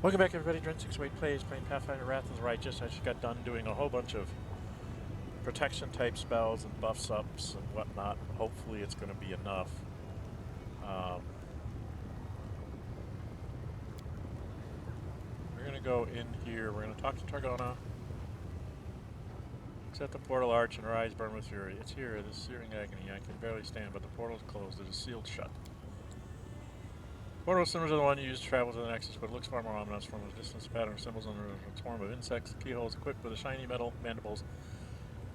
Welcome back, everybody. Dren608 plays, playing Pathfinder Wrath of the Righteous. I just got done doing a whole bunch of protection type spells and buffs ups and whatnot. Hopefully it's going to be enough. We're going to go in here. We're going to talk to Targona. Set the portal arch and her eyes burn with fury. It's here, this searing agony. I can barely stand, but the portal is closed. It is sealed shut. Portal symbols are the one used to travel to the Nexus, but it looks far more ominous from a distance. Pattern of symbols under a swarm of insects. The keyhole is equipped with a shiny metal mandibles.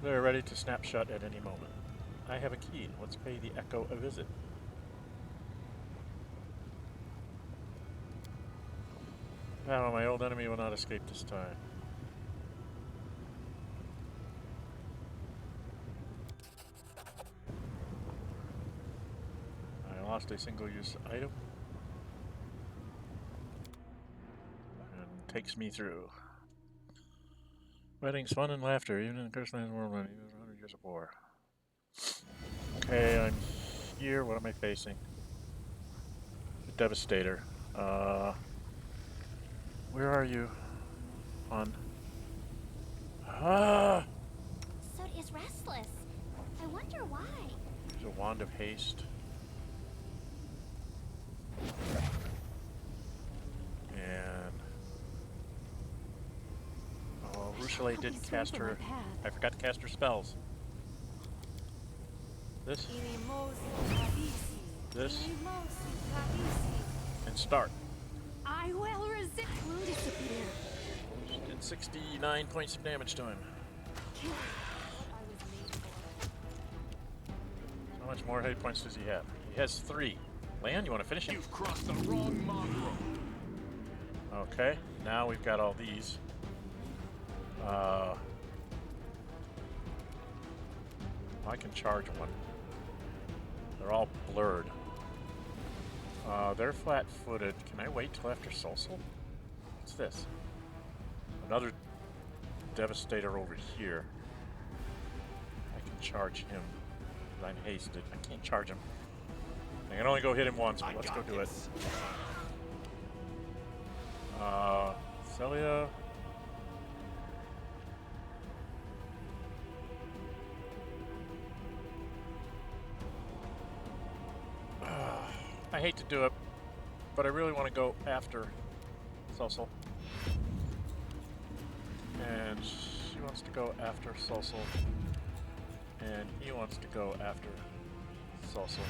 They are ready to snap shut at any moment. I have a key. Let's pay the Echo a visit. Oh, my old enemy will not escape this time. I lost a single-use item. And takes me through. Weddings, fun and laughter, even in the cursed lands of the world, even 100 years of war. Okay, I'm here. What am I facing? The Devastator. Where are you? On. Ah! Soot is restless. I wonder why. There's a Wand of Haste. And... oh, Ruchelet didn't cast her... I forgot to cast her spells. This. This. And start. I will resist. Will disappear. She did 69 points of damage to him. How much more hit points does he have? He has 3. Lan, you want to finish it? You've crossed the wrong mongrel. Okay, now we've got all these. I can charge one. They're all blurred. They're flat-footed. Can I wait till after Solsol? What's this? Another Devastator over here. I can charge him. I'm hasted. I can't charge him. I can only go hit him once, but let's go do it. Celia. I hate to do it, but I really want to go after Solsol. And she wants to go after Solsol. And he wants to go after Solsol.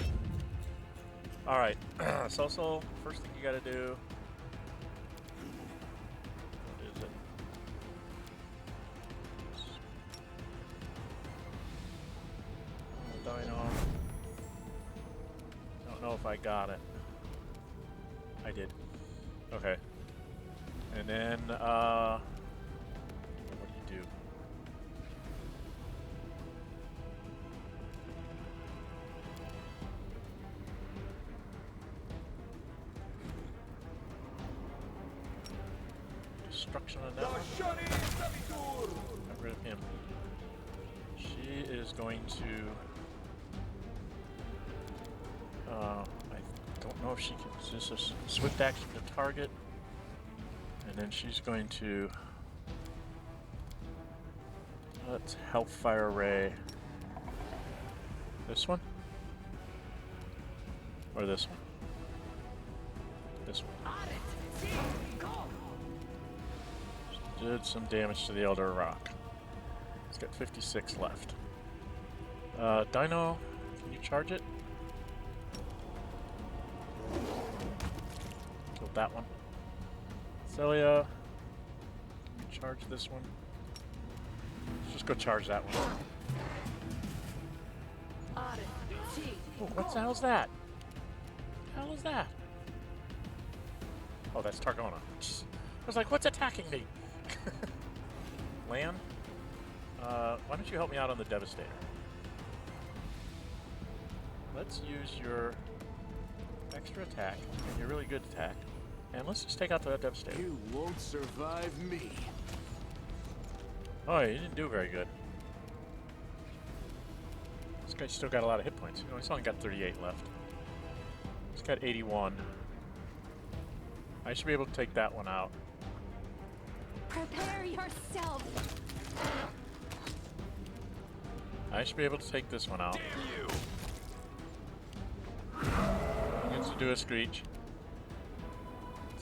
Alright, Solsol, first thing you gotta do... what is it? Dino. Don't know if I got it. I did. Okay. And then, what do you do? Destruction on that one. Got rid of him. She is going to... I don't know if she can... is this a swift action to target? And then she's going to... let's Hellfire Ray. This one? Or this one? This one. Did some damage to the Elder Rock. It's got 56 left. Dino, can you charge it? Killed that one. Celia, can you charge this one? Let's just go charge that one. Oh, what the hell's that? What the hell is that? Oh, that's Targona. I was like, what's attacking me? Lan, why don't you help me out on the Devastator? Let's use your extra attack and your really good attack, and let's just take out the Devastator. You won't survive me. Oh, you didn't do very good. This guy's still got a lot of hit points. You know, he's only got 38 left. He's got 81. I should be able to take that one out. Prepare yourself. I should be able to take this one out. Damn you! Gets to do a screech.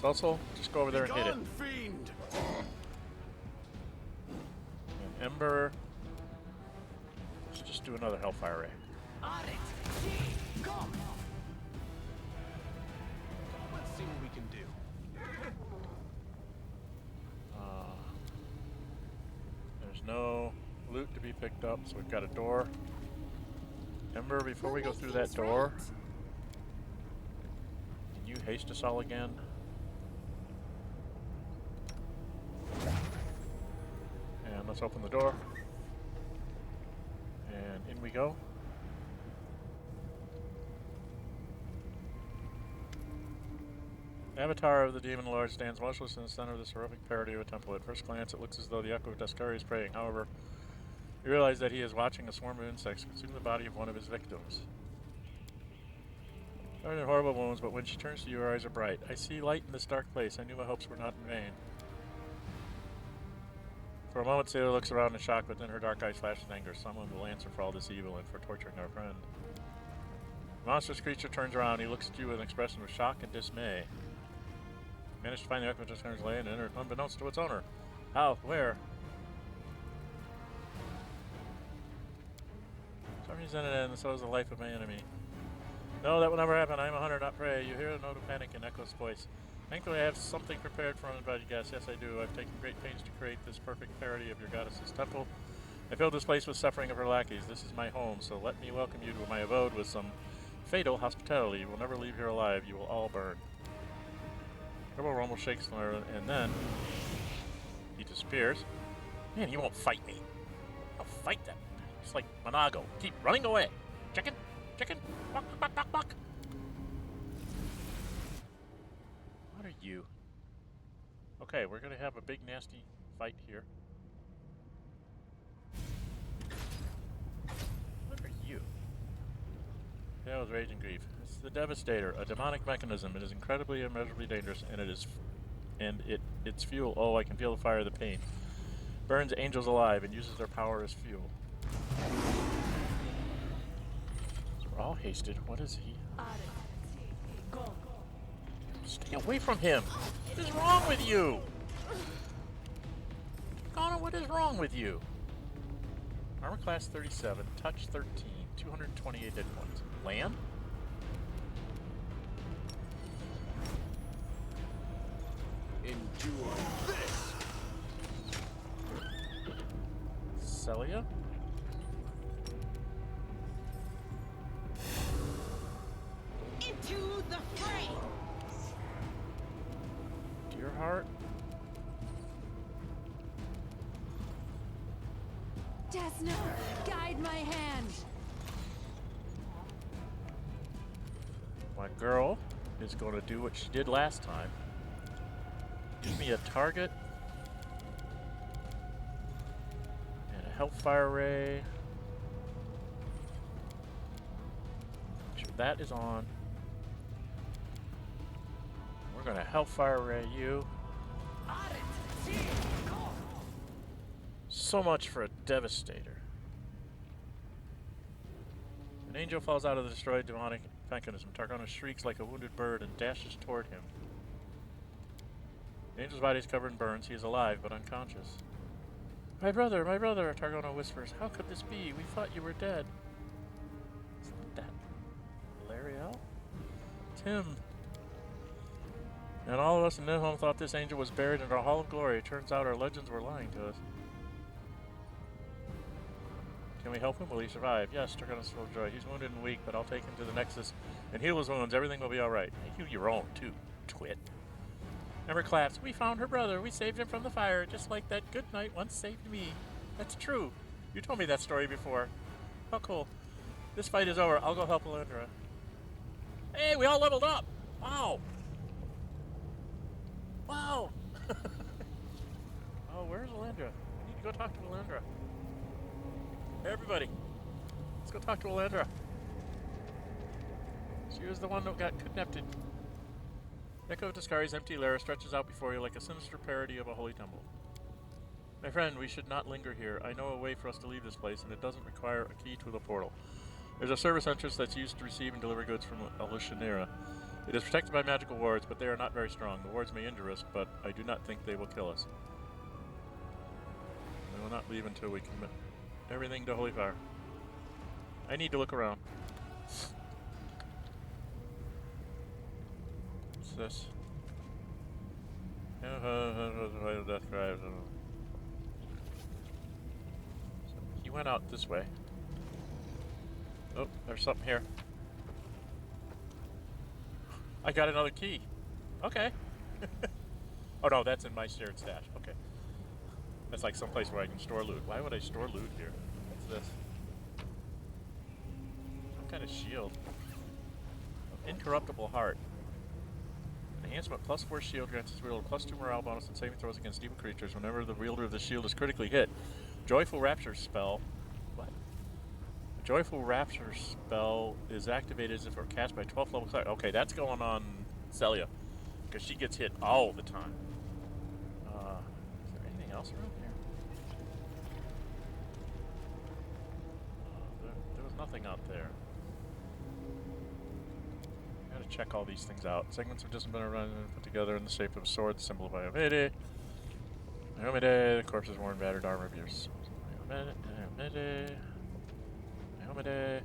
Sulsul, just go over there and hit it. Gone, fiend! And Ember. Let's just do another Hellfire Ray. On it! Go! Let's see what we can do. There's no loot to be picked up, so we've got a door. Ember, before we go through that door, can you haste us all again? And let's open the door. And in we go. The avatar of the Demon Lord stands motionless in the center of this horrific parody of a temple. At first glance, it looks as though the echo of Deskari is praying. However, you realize that he is watching a swarm of insects consume the body of one of his victims. Covered in horrible wounds, but when she turns to you, her eyes are bright. I see light in this dark place. I knew my hopes were not in vain. For a moment, Sailor looks around in shock, but then her dark eyes flash with anger. Someone will answer for all this evil and for torturing our friend. The monstrous creature turns around. He looks at you with an expression of shock and dismay. Managed to find the echo of Deskari's lay and enter unbeknownst to its owner. How? Where? Somebody's in it, and so is the life of my enemy. No, that will never happen. I am a hunter, not prey. You hear a note of panic in Echo's voice. Thankfully, I have something prepared for uninvited guests. Yes, I do. I've taken great pains to create this perfect parody of your goddess's temple. I filled this place with suffering of her lackeys. This is my home, so let me welcome you to my abode with some fatal hospitality. You will never leave here alive. You will all burn. Turbo Rumble shakes her, and then he disappears. Man, you won't fight me. I'll fight that. It's like Monago. Keep running away. Chicken, chicken, buck, buck, buck, buck. What are you? Okay, we're gonna have a big nasty fight here. What are you? That was Rage and Grief. It's the Devastator, a demonic mechanism. It is incredibly, immeasurably dangerous, and its fuel. Oh, I can feel the fire of the pain. Burns angels alive and uses their power as fuel. So we're all hasted. What is he? Stay away from him! What is wrong with you? Connor, what is wrong with you? Armor class 37, touch 13, 228 hit points. Land? Endure this! Celia? Into the fray! Deerheart? Desna, guide my hand. My girl is going to do what she did last time. Give me a target. And a Hellfire Ray. Make sure that is on. We're going to Hellfire Ray you. So much for a Devastator. An angel falls out of the destroyed demonic mechanism. Targona shrieks like a wounded bird and dashes toward him. The angel's body is covered in burns. He is alive, but unconscious. My brother, Targona whispers. How could this be? We thought you were dead. Isn't that Lariel? Tim. And all of us in Nidhogg thought this angel was buried in our Hall of Glory. It turns out our legends were lying to us. Can we help him? Will he survive? Yes, Targona's full of joy. He's wounded and weak, but I'll take him to the Nexus and heal his wounds. Everything will be alright. Heal your own, too, twit. Ember claps. We found her brother. We saved him from the fire, just like that good knight once saved me. That's true. You told me that story before. Oh, cool. This fight is over. I'll go help Alundra. Hey, we all leveled up! Wow! Wow! Oh, where's Alundra? We need to go talk to Alundra. Hey, everybody. Let's go talk to Alundra. She was the one that got kidnapped. Echo of Discari's empty lair stretches out before you like a sinister parody of a holy temple. My friend, we should not linger here. I know a way for us to leave this place, and it doesn't require a key to the portal. There's a service entrance that's used to receive and deliver goods from Alushinyrra. It is protected by magical wards, but they are not very strong. The wards may injure us, but I do not think they will kill us. We will not leave until we commit everything to holy fire. I need to look around. What's this? He went out this way. Oh, there's something here. I got another key. Okay. Oh no, that's in my shared stash. Okay. That's like someplace where I can store loot. Why would I store loot here? What's this? Some kind of shield. Incorruptible heart. Enhancement +4 shield grants its wielder +2 morale bonus and saving throws against evil creatures whenever the wielder of the shield is critically hit. Joyful Rapture spell. What? A Joyful Rapture spell is activated as if it were cast by 12th level class. Okay, that's going on Celia. Because she gets hit all the time. Is there anything else around here? There was nothing out there. Gotta check all these things out. Segments have just been run and put together in the shape of a sword, the symbol of Iomede. Iomede, the corpse is worn battered armor of yours. Iomede. Iomede.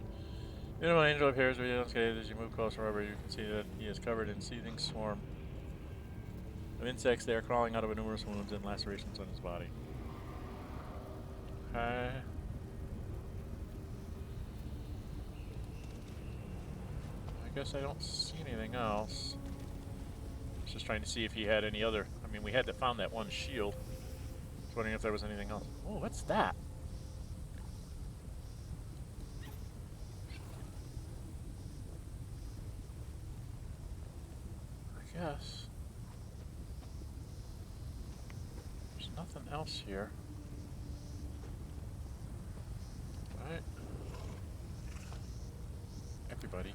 The little angel appears with you unscathed. As you move closer, however, you can see that he is covered in seething swarm of insects. They are crawling out of numerous wounds and lacerations on his body. Okay. I guess I don't see anything else. I was just trying to see if he had any other. I mean, we had to found that one shield. I was wondering if there was anything else. Oh, what's that? I guess there's nothing else here. Right? Everybody.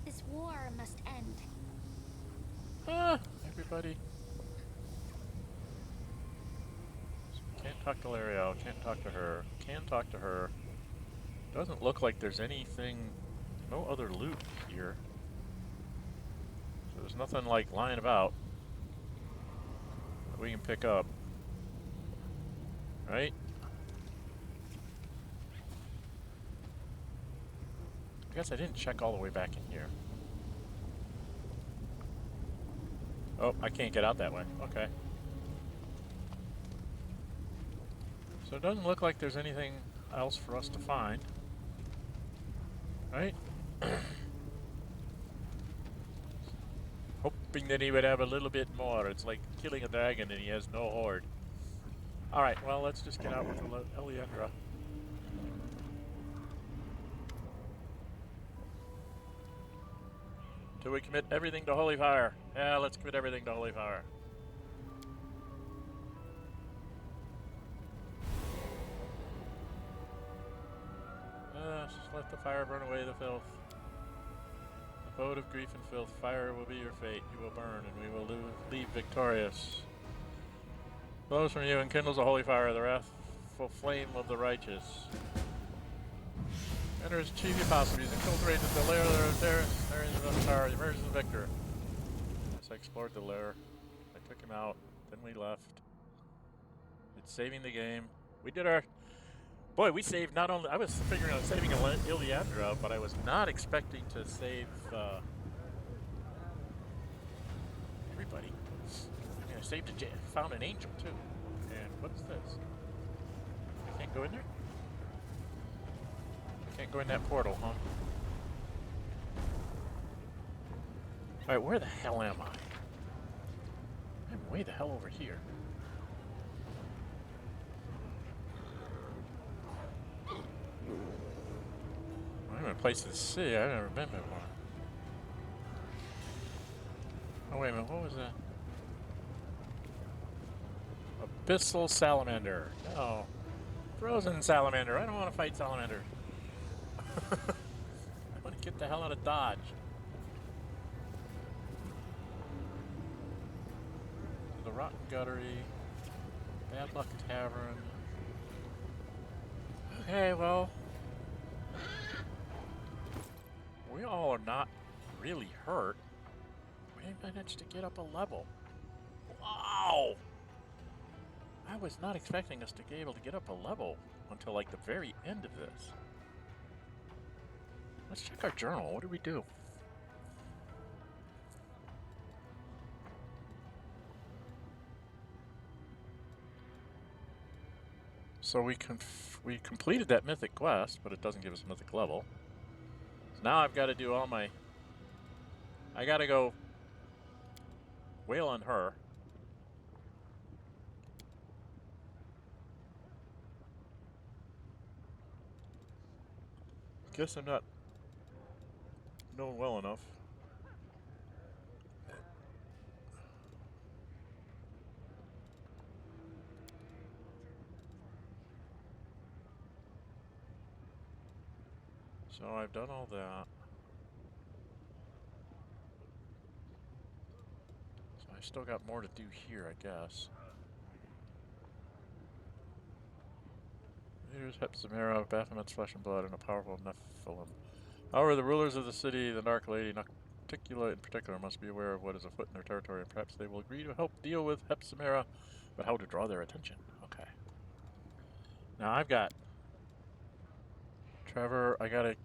This war must end. Everybody. Can't talk to L'Ariel, can't talk to her, can talk to her. Doesn't look like there's anything, no other loot here. So there's nothing like lying about that we can pick up. Right? I guess I didn't check all the way back in here. Oh, I can't get out that way. Okay. So it doesn't look like there's anything else for us to find. Right? Hoping that he would have a little bit more. It's like killing a dragon and he has no horde. Alright, well, let's just get out with Alushinyrra. Till we commit everything to holy fire. Yeah, let's commit everything to holy fire. Just let the fire burn away the filth. Abode of grief and filth, fire will be your fate. You will burn, and we will leave victorious. Flows from you and kindles a holy fire, the wrathful flame of the righteous. Enters chief apostles, infiltrated the lair of there is the tower, emerges the victor. Yes, I explored the lair. I took him out, then we left. It's saving the game. We did our... Boy, we saved not only... I was figuring on saving Alushinyrra, but I was not expecting to save everybody. I mean, I saved found an angel, too. And what's this? I can't go in there? Can't go in that portal, huh? Alright, where the hell am I? I'm way the hell over here. I'm in a place to see. I've never been before. Oh, wait a minute. What was that? Abyssal salamander. No. Frozen salamander. I don't want to fight salamander. I want to get the hell out of Dodge. the Rotten Guttery. Bad Luck Tavern. Okay, well. We all are not really hurt. We managed to get up a level. Wow! I was not expecting us to be able to get up a level until like the very end of this. Let's check our journal. What did we do? So we completed that mythic quest, but it doesn't give us a mythic level. So now I've got to do all my... I got to go wail on her. Guess I'm not known well enough. So I've done all that. So I still got more to do here, I guess. Here's Hepzibah, Baphomet's flesh and blood, and a powerful Nephilim. However, the rulers of the city, the Dark Lady, Nocticula in particular, must be aware of what is afoot in their territory, and perhaps they will agree to help deal with Hepzibah, but how to draw their attention. Okay. Now I've got Trevor, I gotta...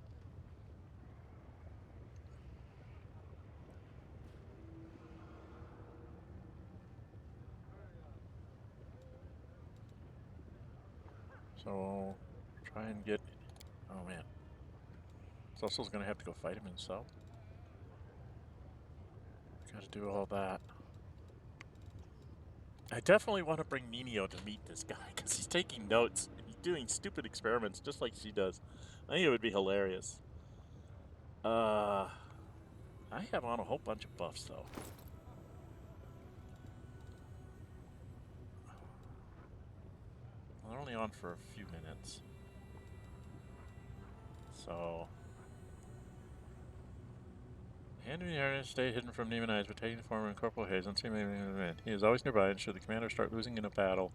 So, try and get... Oh man. Sussel's gonna have to go fight him himself. Gotta do all that. I definitely want to bring Nino to meet this guy, because he's taking notes, and he's doing stupid experiments just like she does. I think it would be hilarious. I have on a whole bunch of buffs, though. They're only on for a few minutes. So... Hand in the area stay hidden from Neiman eyes, but taking the form of Corporal Hayes, unseen man. He is always nearby, and should the commander start losing in a battle,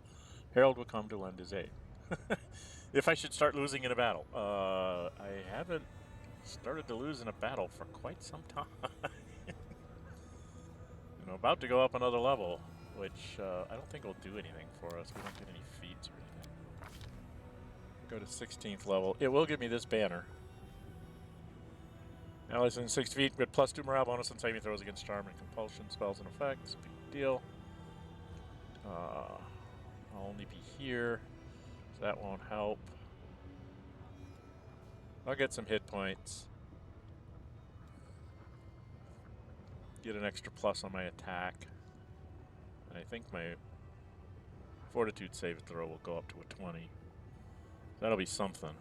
Harold will come to lend his aid. If I should start losing in a battle. I haven't started to lose in a battle for quite some time. I'm about to go up another level, which I don't think will do anything for us. We don't get any feats or anything. Go to 16th level. It will give me this banner. Allies in 6 feet with +2 morale bonus and saving throws against charm and compulsion spells and effects. Big deal. I'll only be here, so that won't help. I'll get some hit points. Get an extra plus on my attack. And I think my fortitude save throw will go up to a 20. That'll be something.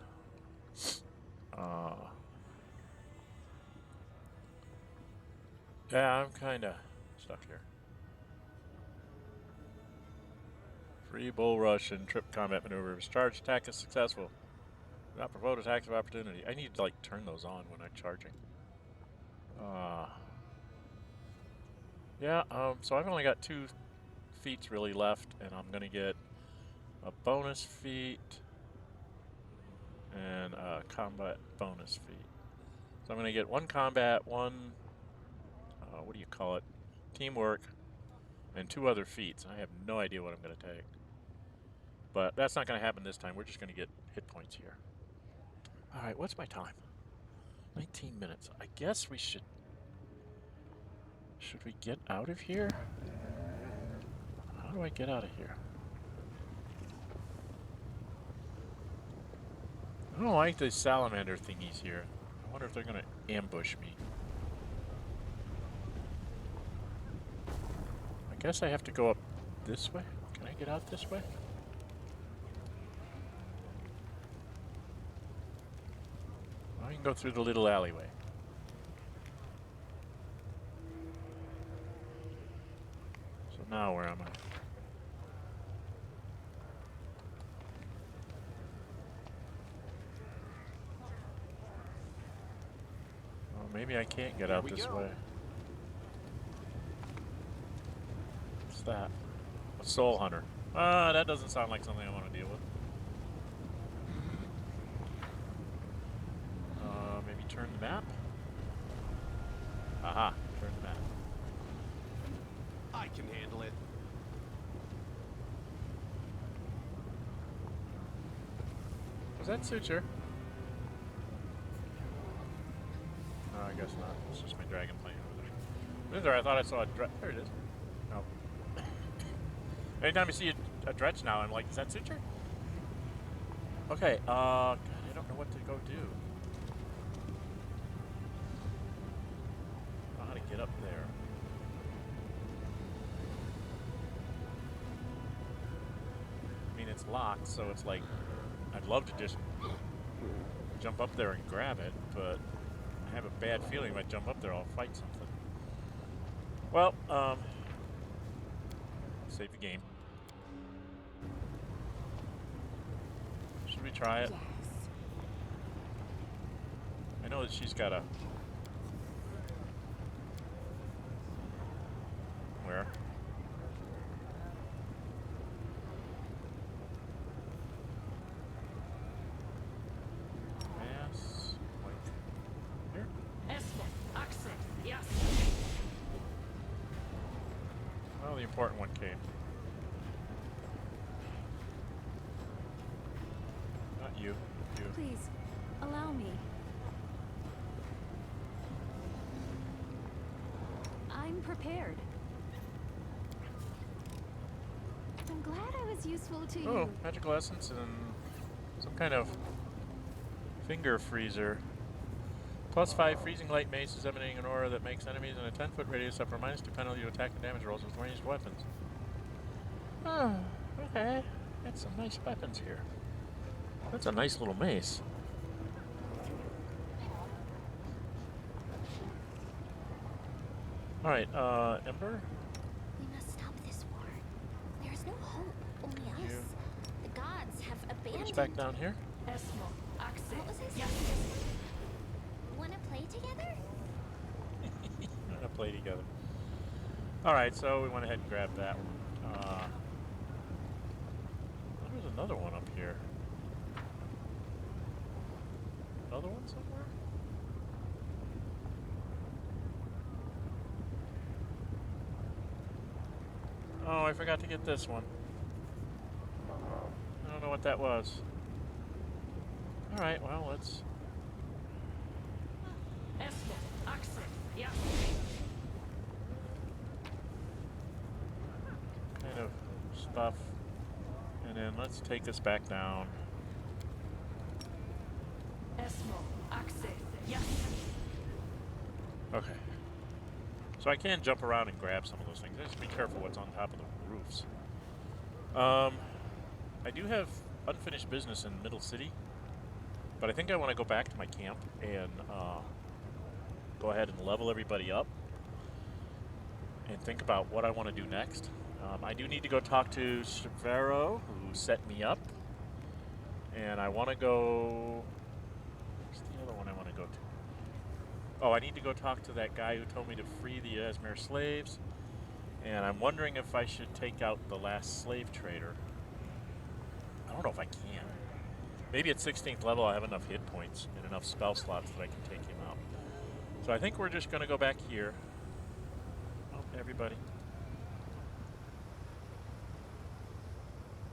Yeah, I'm kind of stuck here. Free bull rush and trip combat maneuvers. Charge attack is successful. Do not provoke attacks of opportunity. I need to like turn those on when I'm charging. Yeah, so I've only got 2 feats really left, and I'm gonna get a bonus feat and a combat bonus feat. So I'm gonna get 1 combat, 1 what do you call it? Teamwork, and 2 other feats. I have no idea what I'm going to take. But that's not going to happen this time. We're just going to get hit points here. Alright, what's my time? 19 minutes. I guess we should... Should we get out of here? How do I get out of here? I don't like the salamander thingies here. I wonder if they're going to ambush me. I guess I have to go up this way. Can I get out this way? I can go through the little alleyway. So now where am I? Oh, maybe I can't get out this way. That. A soul hunter. That doesn't sound like something I want to deal with. Maybe turn the map? Aha, turn the map. I can handle it. Was that suture? No, I guess not. It's just my dragon playing over there. There, I thought I saw a there it is. No. Anytime you see a dretch now, I'm like, is that suture? Okay, God, I don't know what to go do. I don't know how to get up there. I mean, it's locked, so it's like, I'd love to just jump up there and grab it, but I have a bad feeling if I jump up there, I'll fight something. Well, save the game. Should we try it? Yes. I know that she's got a... Where? Mass... Like... Here? Yes. Well, the important one came. Not you. You. Please, allow me. I'm prepared. I'm glad I was useful to Oh, you. magical essence and some kind of finger freezer. +5 freezing light mace is emanating an aura that makes enemies in a 10-foot radius suffer -2 penalty to attack and damage rolls with ranged weapons. Oh, okay. Got some nice weapons here. That's a nice little mace. Alright, Ember? We must stop this war. There is no hope, only us. You. The gods have abandoned. Who's back down here? What was I saying? Wanna play together? We're gonna play together. Alright, so we went ahead and grabbed that one. There's another one up here. Another one somewhere? Oh, I forgot to get this one. I don't know what that was. Alright, well, let's... kind of stuff. And then let's take this back down. Okay. So I can jump around and grab some of those things. Just be careful what's on top of the roofs. I do have unfinished business in Middle City, but I think I want to go back to my camp and go ahead and level everybody up and think about what I want to do next. I do need to go talk to Severo, who set me up, and I want to go... Where's the other one I want to go to? Oh, I need to go talk to that guy who told me to free the Asmere slaves, and I'm wondering if I should take out the last slave trader. I don't know if I can. Maybe at 16th level I have enough hit points and enough spell slots that I can take him out. So I think we're just going to go back here. Oh, everybody.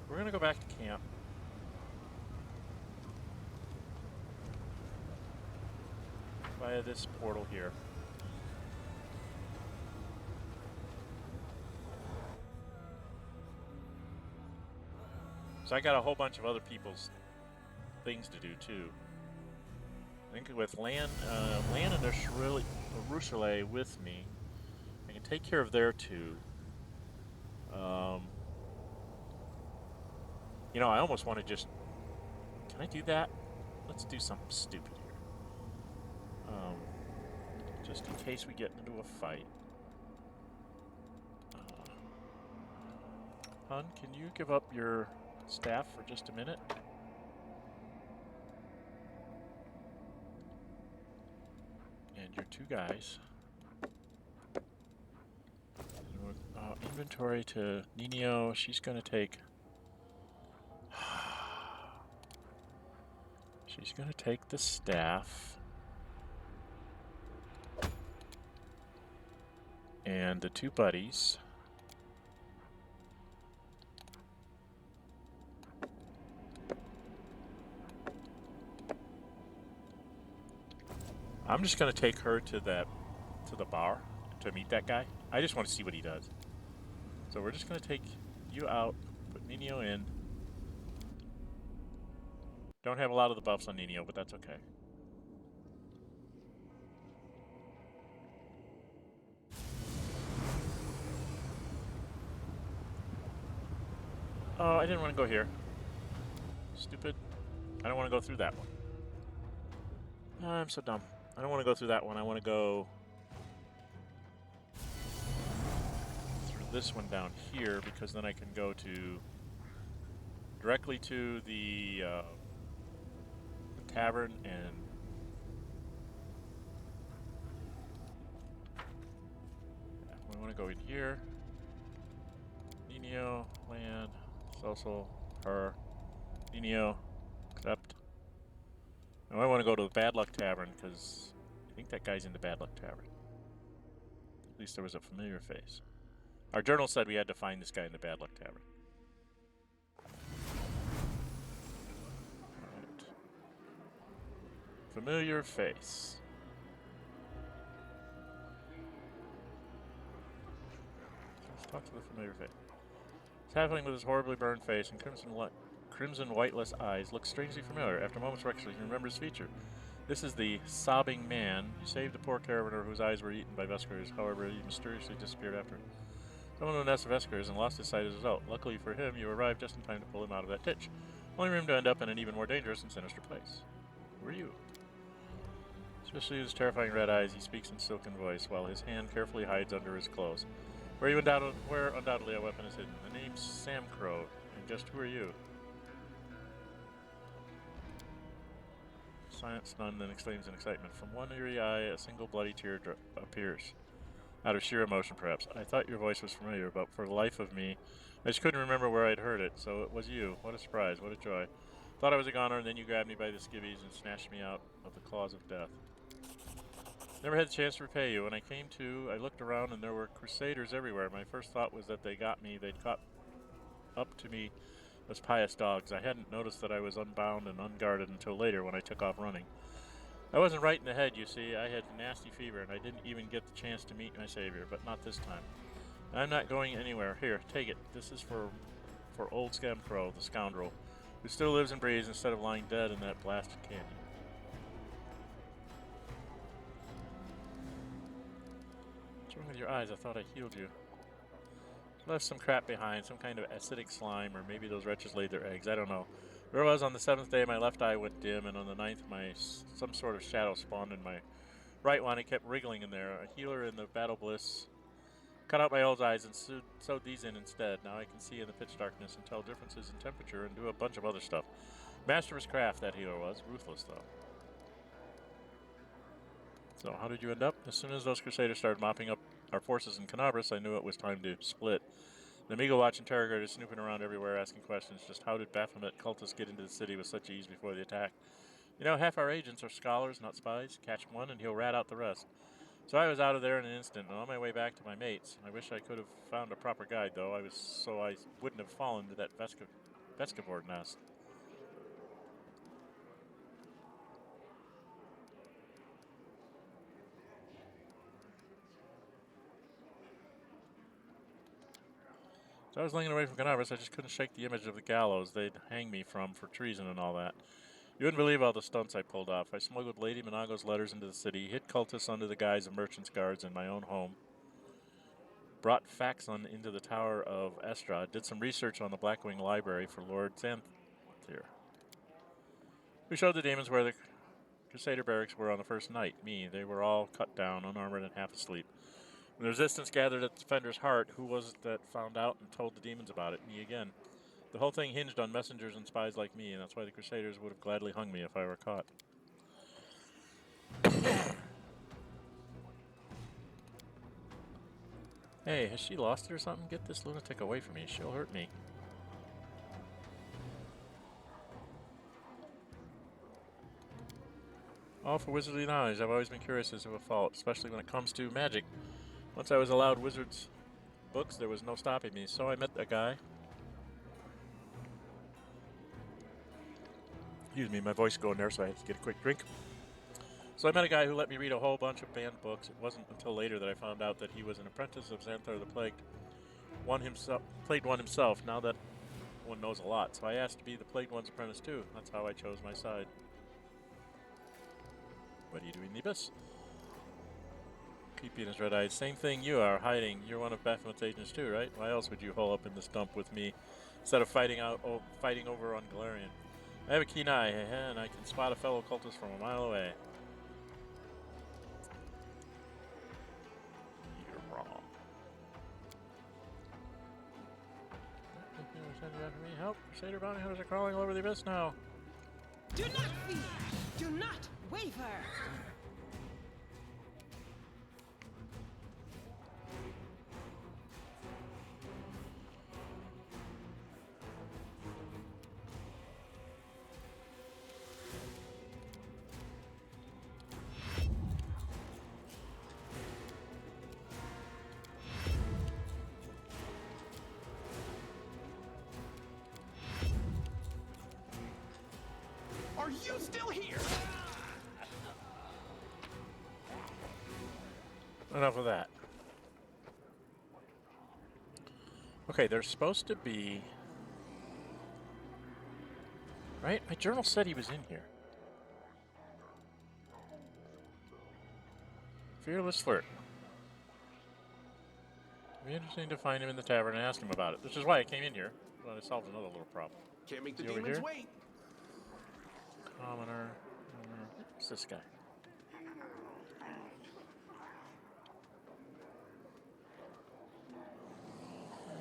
We're going to go back to camp. Via this portal here. So I got a whole bunch of other people's things to do too. I think with Lan and Alushinyrra with me, I can take care of their two. You know, I almost want to just... Can I do that? Let's do something stupid here. Just in case we get into a fight. Hun, can you give up your staff for just a minute? And your two guys. In Inventory to Nino. She's going to take... She's going to take the staff. And the two buddies. I'm just going to take her to the bar to meet that guy. I just want to see what he does. So we're just going to take you out, put Nino in. Don't have a lot of the buffs on Nino, but that's okay. Oh, I didn't want to go here. Stupid. I don't want to go through that one. Oh, I'm so dumb. I don't want to go through that one. I want to go through this one down here because then I can go to directly to the tavern and we want to go in here. Nino, land, social, her, Nino, accept. Now I want to go to the Bad Luck Tavern because I think that guy's in the Bad Luck Tavern. At least there was a familiar face. Our journal said we had to find this guy in the Bad Luck Tavern. Alright. Familiar face. Let's talk to the familiar face. He's halfling with his horribly burned face and crimson whiteless eyes looks strangely familiar. After a moment's recollection, he remembers his feature. This is the sobbing man. You saved the poor carabiner whose eyes were eaten by Vescars. However, he mysteriously disappeared after someone known as Vescars and lost his sight as a result. Luckily for him, you arrived just in time to pull him out of that ditch. Only room to end up in an even more dangerous and sinister place. Who are you? Especially his terrifying red eyes, he speaks in silken voice, while his hand carefully hides under his clothes. Where undoubtedly a weapon is hidden. The name's Sam Crow, and just who are you? Silent, stunned, then exclaims in excitement. From one eerie eye, a single bloody tear appears. Out of sheer emotion, perhaps. I thought your voice was familiar, but for the life of me, I just couldn't remember where I'd heard it, so it was you. What a surprise, what a joy. Thought I was a goner, and then you grabbed me by the skivvies and snatched me out of the claws of death. Never had the chance to repay you. When I came to, I looked around and there were crusaders everywhere. My first thought was that they got me. They'd caught up to me as pious dogs. I hadn't noticed that I was unbound and unguarded until later when I took off running. I wasn't right in the head, you see. I had a nasty fever and I didn't even get the chance to meet my savior, but not this time. I'm not going anywhere. Here, take it. This is for old Scarecrow, the scoundrel, who still lives and breathes instead of lying dead in that blasted canyon. What's wrong with your eyes? I thought I healed you. Left some crap behind, some kind of acidic slime, or maybe those wretches laid their eggs. I don't know. Where I was on the 7th day, my left eye went dim, and on the 9th, some sort of shadow spawned in my right one. It kept wriggling in there. A healer in the battle bliss cut out my old eyes and sewed these in instead. Now I can see in the pitch darkness and tell differences in temperature and do a bunch of other stuff. Master of his craft, that healer was. Ruthless, though. So, how did you end up? As soon as those crusaders started mopping up our forces in Canabras, I knew it was time to split. The Amigo Watch interrogators snooping around everywhere asking questions. Just how did Baphomet cultists get into the city with such ease before the attack? You know, half our agents are scholars, not spies. Catch one and he'll rat out the rest. So I was out of there in an instant, and on my way back to my mates. I wish I could have found a proper guide, though. I wouldn't have fallen to that Vescavore nest. So I was lingering away from Canavras. I just couldn't shake the image of the gallows they'd hang me from for treason and all that. You wouldn't believe all the stunts I pulled off. I smuggled Lady Monago's letters into the city, hid cultists under the guise of merchants' guards in my own home, brought Faxon into the Tower of Estrad, did some research on the Blackwing Library for Lord Xanthir. We showed the demons where the Crusader barracks were on the first night. They were all cut down, unarmored, and half asleep. When the resistance gathered at the defender's heart, who was it that found out and told the demons about it? Me again. The whole thing hinged on messengers and spies like me, and that's why the Crusaders would have gladly hung me if I were caught. Hey, has she lost it or something? Get this lunatic away from me. She'll hurt me. All for wizardly knowledge. I've always been curious as to a fault, especially when it comes to magic. Once I was allowed wizards' books, there was no stopping me. So I met a guy. Excuse me, my voice is going there, so I had to get a quick drink. So I met a guy who let me read a whole bunch of banned books. It wasn't until later that I found out that he was an apprentice of Xanthar the Plagued. Plagued One himself, now that one knows a lot. So I asked to be the Plagued One's apprentice too. That's how I chose my side. What are you doing in the abyss? Creepy in his red eyes. Same thing you are, hiding. You're one of Baphomet's agents too, right? Why else would you hole up in this dump with me instead of fighting over on Galarian? I have a keen eye, and I can spot a fellow cultist from a mile away. You're wrong. After me. Help! Crusader bounty hunters are crawling all over the abyss now. Do not fear! Do not waver! Are you still here? Enough of that. Okay, there's supposed to be... Right? My journal said he was in here. Fearless flirt. It'd be interesting to find him in the tavern and ask him about it. Which is why I came in here. Well, I solved another little problem. Can't make the Is he over demons here? wait. Commoner. What's this guy?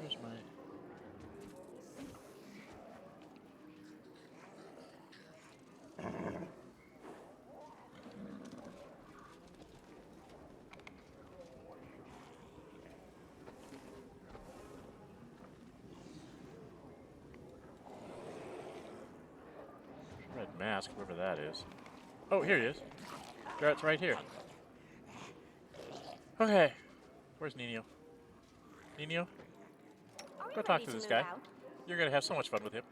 Where's my... Red mask, whoever that is. Oh, here he is. Garrett's right here. Okay. Where's Nino? Nino? Go talk to this guy. You're going to have so much fun with him.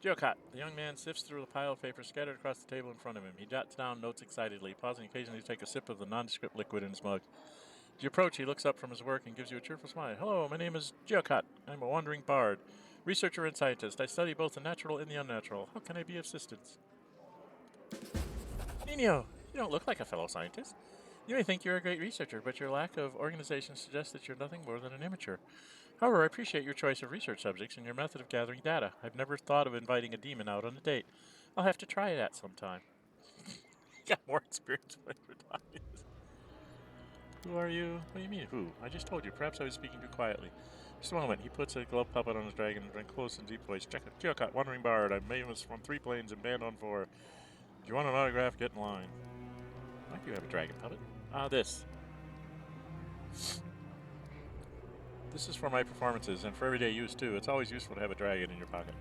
Geocot. The young man sifts through a pile of papers scattered across the table in front of him. He jots down notes excitedly, pausing occasionally to take a sip of the nondescript liquid in his mug. As you approach, he looks up from his work and gives you a cheerful smile. Hello, my name is Geocot. I'm a wandering bard, researcher and scientist. I study both the natural and the unnatural. How can I be of assistance? Nino, you don't look like a fellow scientist. You may think you're a great researcher, but your lack of organization suggests that you're nothing more than an amateur. However, I appreciate your choice of research subjects and your method of gathering data. I've never thought of inviting a demon out on a date. I'll have to try that sometime. Got more experience when you're talking. Who are you? What do you mean, who? I just told you. Perhaps I was speaking too quietly. Just a moment. He puts a glove puppet on his dragon and drank close and deep voice. Check it. Geocot, wandering bard. I'm famous from 3 planes and banned on 4. If you want an autograph, get in line. Why do you have a dragon puppet? This. This is for my performances and for everyday use too. It's always useful to have a dragon in your pocket.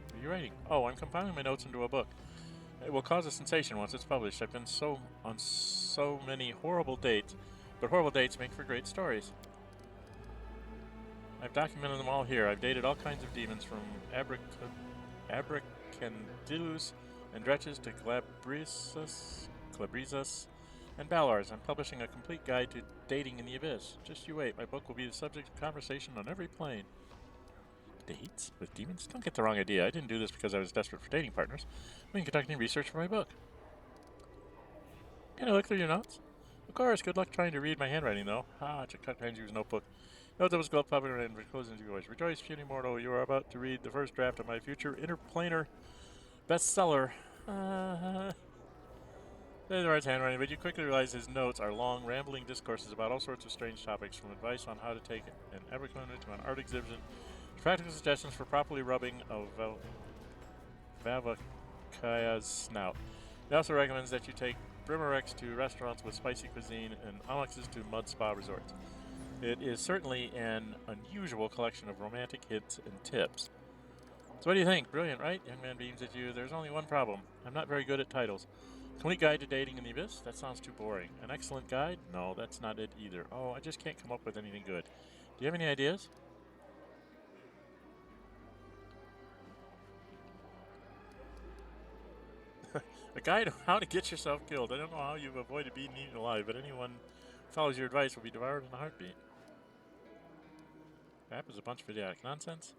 What are you writing? Oh, I'm compiling my notes into a book. It will cause a sensation once it's published. I've been on so many horrible dates, but horrible dates make for great stories. I've documented them all here. I've dated all kinds of demons from Abracandilus and Dretches to Calabrizas, and Balars. I'm publishing a complete guide to dating in the abyss. Just you wait. My book will be the subject of conversation on every plane. Dates with demons? Don't get the wrong idea. I didn't do this because I was desperate for dating partners. I've been conducting research for my book. Can I look through your notes? Of course. Good luck trying to read my handwriting, though. Cut hands use notebook. Note that was glove puppet and closing into your voice. Rejoice, puny mortal. You are about to read the first draft of my future interplanar bestseller. There's Art's handwriting, but you quickly realize his notes are long, rambling discourses about all sorts of strange topics, from advice on how to take an Abercrombie to an art exhibition, to practical suggestions for properly rubbing a Vavakaya's snout. He also recommends that you take Brimarex to restaurants with spicy cuisine, and Alex's to mud spa resorts. It is certainly an unusual collection of romantic hints and tips. So what do you think? Brilliant, right? Young man beams at you. There's only one problem. I'm not very good at titles. Complete Guide to Dating in the Abyss? That sounds too boring. An excellent guide? No, that's not it either. Oh, I just can't come up with anything good. Do you have any ideas? A guide on how to get yourself killed. I don't know how you've avoided being eaten alive, but anyone who follows your advice will be devoured in a heartbeat. That was a bunch of idiotic nonsense.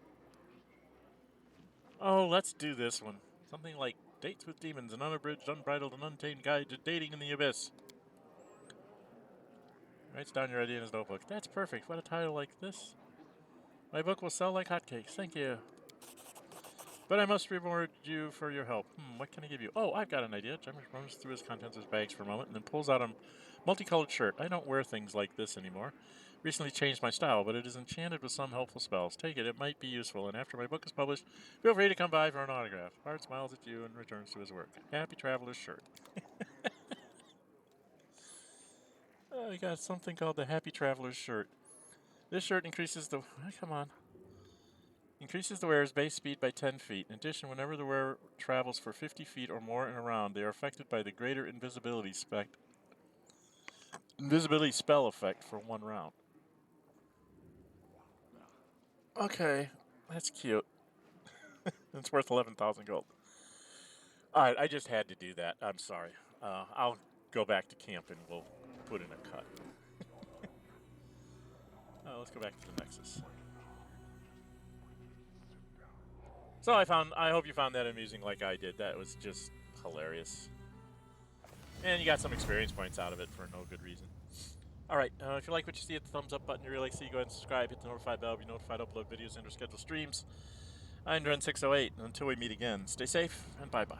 Oh, let's do this one. Something like Dates with Demons, an unabridged, unbridled, and untamed guide to dating in the abyss. Writes down your idea in his notebook. That's perfect. What a title like this. My book will sell like hotcakes. Thank you. But I must reward you for your help. What can I give you? Oh, I've got an idea. Jemmer runs through his contents of his bags for a moment and then pulls out a multicolored shirt. I don't wear things like this anymore. Recently changed my style, but it is enchanted with some helpful spells. Take it. It might be useful. And after my book is published, feel free to come by for an autograph. Bard smiles at you and returns to his work. Happy Traveler's shirt. Oh, you got something called the Happy Traveler's shirt. This shirt increases the... come on. Increases the wearer's base speed by 10 feet. In addition, whenever the wearer travels for 50 feet or more in a round, they are affected by the greater invisibility spell effect for 1 round. Okay, that's cute. It's worth 11,000 gold. Alright, I just had to do that. I'm sorry. I'll go back to camp and we'll put in a cut. Let's go back to the Nexus. So I hope you found that amusing like I did. That was just hilarious. And you got some experience points out of it for no good reason. Alright, if you like what you see, hit the thumbs up button. You really like to see, go ahead and subscribe. Hit the notify bell to be notified, upload videos and or schedule streams. I'm Dren608, and until we meet again, stay safe and bye-bye.